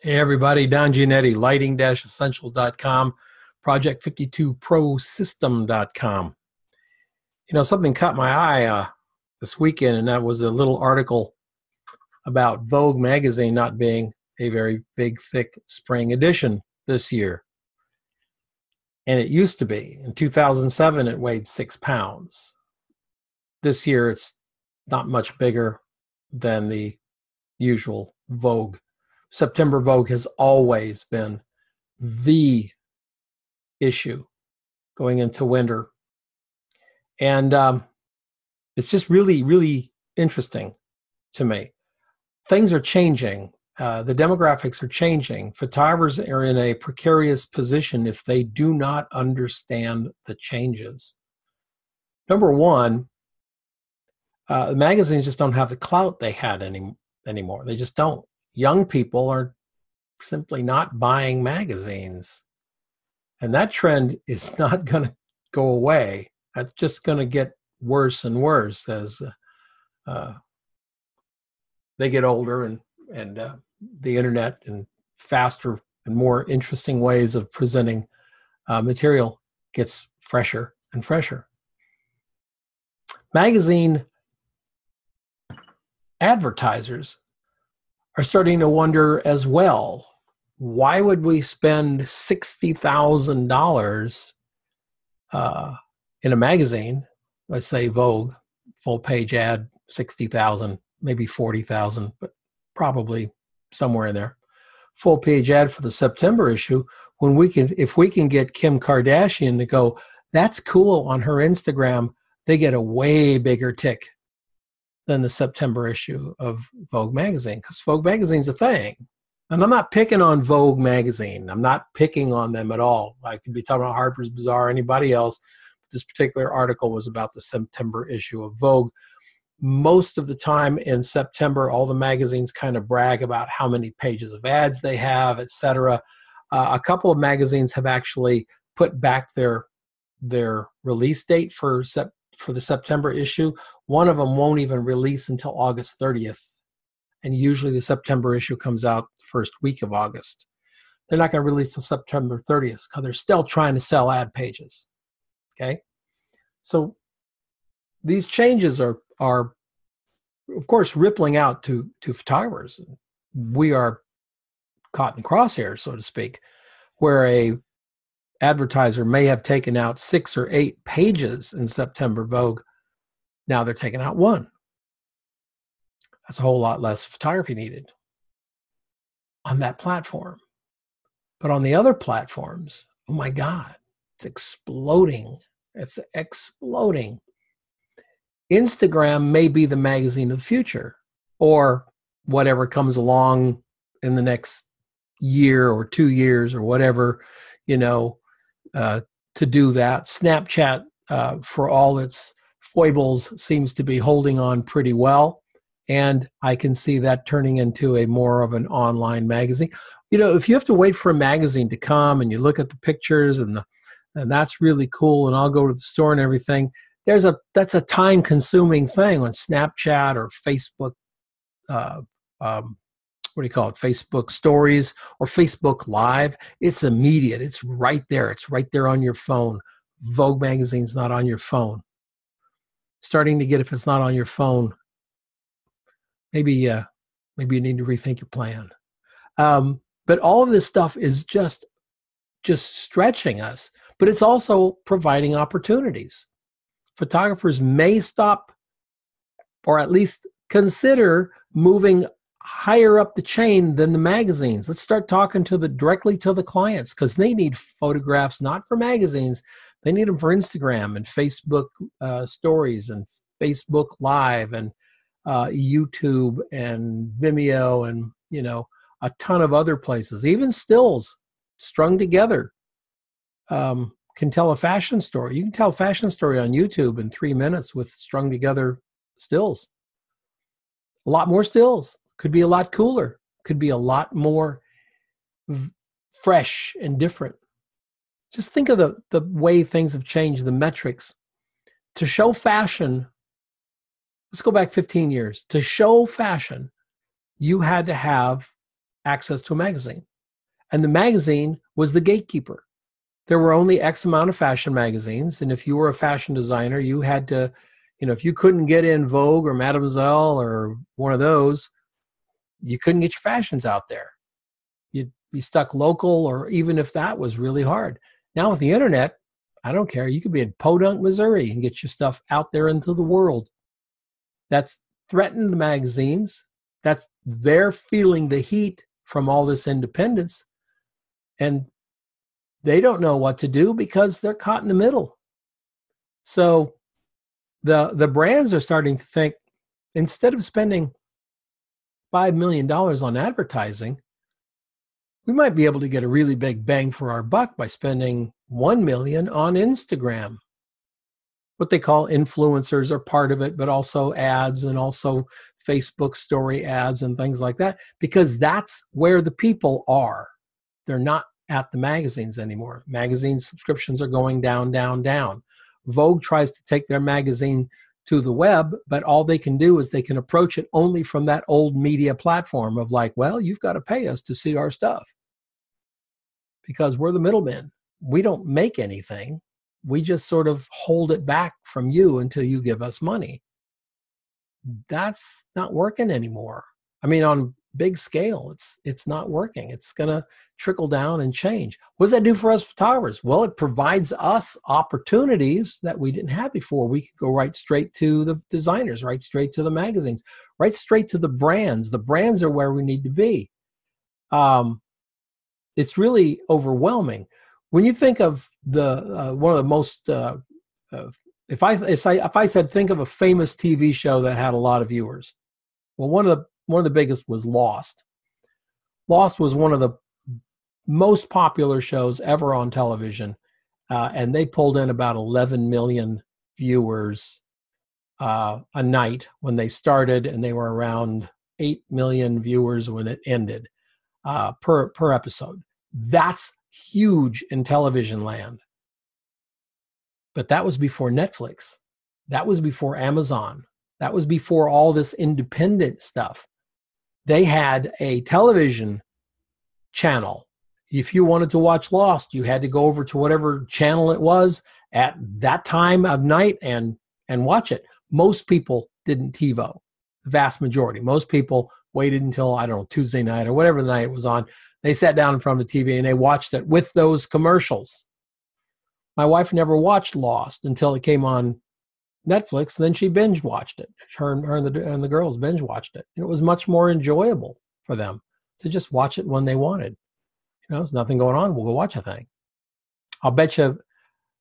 Hey everybody, Don Giannatti, lighting-essentials.com, project52prosystem.com. Something caught my eye this weekend, and that was a little article about Vogue magazine not being a very big, thick spring edition this year. And it used to be. In 2007, it weighed 6 pounds. This year, it's not much bigger than the usual Vogue. September Vogue has always been the issue going into winter. And it's just really, really interesting to me. Things are changing. The demographics are changing. Photographers are in a precarious position if they do not understand the changes. Number one, the magazines just don't have the clout they had anymore. They just don't. Young people are simply not buying magazines. And that trend is not going to go away. It's just going to get worse and worse as they get older and the internet and faster and more interesting ways of presenting material gets fresher and fresher. Magazine advertisers are starting to wonder as well, why would we spend $60,000 in a magazine, let's say Vogue, full page ad, 60,000, maybe 40,000, but probably somewhere in there. Full page ad for the September issue, when if we can get Kim Kardashian to go, that's cool on her Instagram, they get a way bigger tick than the September issue of Vogue magazine, because Vogue magazine's a thing. And I'm not picking on Vogue magazine. I'm not picking on them at all. I could be talking about Harper's Bazaar or anybody else. This particular article was about the September issue of Vogue. Most of the time in September, all the magazines kind of brag about how many pages of ads they have, etc. A couple of magazines have actually put back their release date for the September issue. One of them won't even release until August 30th. And usually the September issue comes out the first week of August. They're not going to release till September 30th because they're still trying to sell ad pages. Okay? So these changes are of course, rippling out to photographers. We are caught in the crosshairs, so to speak, where a advertiser may have taken out 6 or 8 pages in September Vogue. Now they're taking out 1. That's a whole lot less photography needed on that platform. But on the other platforms, oh my God, it's exploding. It's exploding. Instagram may be the magazine of the future, or whatever comes along in the next year or 2 years or whatever, to do that. Snapchat, for all its foibles, seems to be holding on pretty well. And I can see that turning into a more of an online magazine. If you have to wait for a magazine to come and you look at the pictures and that's really cool, and I'll go to the store and everything, that's a time-consuming thing on Snapchat or Facebook. Facebook Stories or Facebook Live. It's immediate. It's right there. It's right there on your phone. Vogue magazine's not on your phone. Starting to get, if it's not on your phone, maybe you need to rethink your plan. But all of this stuff is just stretching us, but it's also providing opportunities. Photographers may stop, or at least consider moving higher up the chain than the magazines. Let's start talking directly to the clients, because they need photographs not for magazines. They need them for Instagram and Facebook stories and Facebook Live and YouTube and Vimeo and a ton of other places. Even stills strung together can tell a fashion story. You can tell a fashion story on YouTube in 3 minutes with strung together stills. A lot more stills. Could be a lot cooler. Could be a lot more fresh and different. Just think of the way things have changed, the metrics. To show fashion, let's go back 15 years. To show fashion, you had to have access to a magazine. And the magazine was the gatekeeper. There were only X amount of fashion magazines. And if you were a fashion designer, you had to, if you couldn't get in Vogue or Mademoiselle or one of those, you couldn't get your fashions out there. You'd be stuck local, or even if that was really hard. Now with the internet, I don't care. You could be in Podunk, Missouri and get your stuff out there into the world. That's threatened the magazines. They're feeling the heat from all this independence. And they don't know what to do because they're caught in the middle. So the brands are starting to think, instead of spending $5 million on advertising, we might be able to get a really big bang for our buck by spending $1 million on Instagram. What they call influencers are part of it, but also ads and also Facebook story ads and things like that, because that's where the people are. They're not at the magazines anymore. Magazine subscriptions are going down, down, down. Vogue tries to take their magazine to the web, but all they can do is they can approach it only from that old media platform of like, well, you've got to pay us to see our stuff because we're the middlemen. We don't make anything. We just sort of hold it back from you until you give us money. That's not working anymore. I mean, on big scale, it's not working. It's going to trickle down and change. What does that do for us photographers? Well, it provides us opportunities that we didn't have before. We could go right straight to the designers, right straight to the magazines, right straight to the brands. The brands are where we need to be. It's really overwhelming. When you think of the one of the most, if I said think of a famous TV show that had a lot of viewers, well, one of the biggest was Lost. Lost was one of the most popular shows ever on television, and they pulled in about 11 million viewers a night when they started, and they were around 8 million viewers when it ended per episode. That's huge in television land. But that was before Netflix. That was before Amazon. That was before all this independent stuff. They had a television channel. If you wanted to watch Lost, you had to go over to whatever channel it was at that time of night and watch it. Most people didn't TiVo, the vast majority. Most people waited until, I don't know, Tuesday night or whatever the night it was on. They sat down in front of the TV and they watched it with those commercials. My wife never watched Lost until it came on Netflix. Then she binge watched it. Her and the girls binge watched it. And it was much more enjoyable for them to just watch it when they wanted. There's nothing going on. We'll go watch a thing. I'll bet you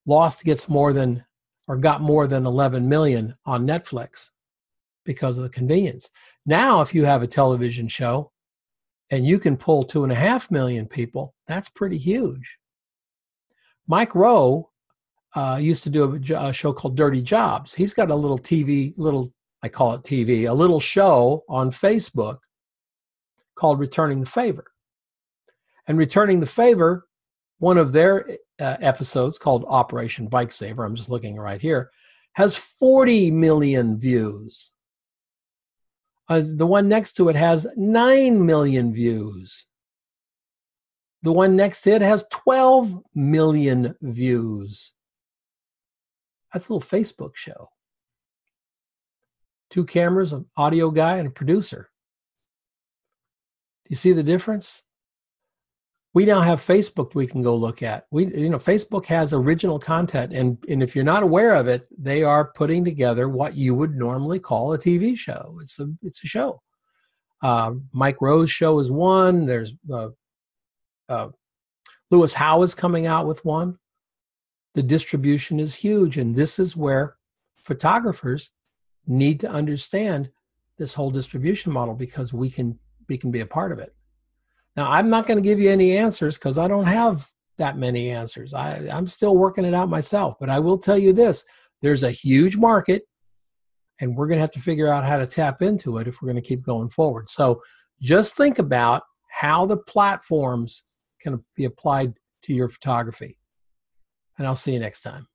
Lost got more than 11 million on Netflix because of the convenience. Now, if you have a television show and you can pull 2.5 million people, that's pretty huge. Mike Rowe used to do a show called Dirty Jobs. He's got a little I call it TV, a little show on Facebook called Returning the Favor. And Returning the Favor, one of their episodes called Operation Bike Saver, I'm just looking right here, has 40 million views. The one next to it has 9 million views. The one next to it has 12 million views. That's a little Facebook show. 2 cameras, an audio guy, and a producer. Do you see the difference? We now have Facebook we can go look at. Facebook has original content, and if you're not aware of it, they are putting together what you would normally call a TV show. It's a show. Mike Rowe's show is one. There's Lewis Howe is coming out with one. The distribution is huge, and this is where photographers need to understand this whole distribution model because we can be a part of it. Now, I'm not going to give you any answers because I don't have that many answers. I'm still working it out myself, but I will tell you this. There's a huge market, and we're going to have to figure out how to tap into it if we're going to keep going forward. So just think about how the platforms can be applied to your photography. And I'll see you next time.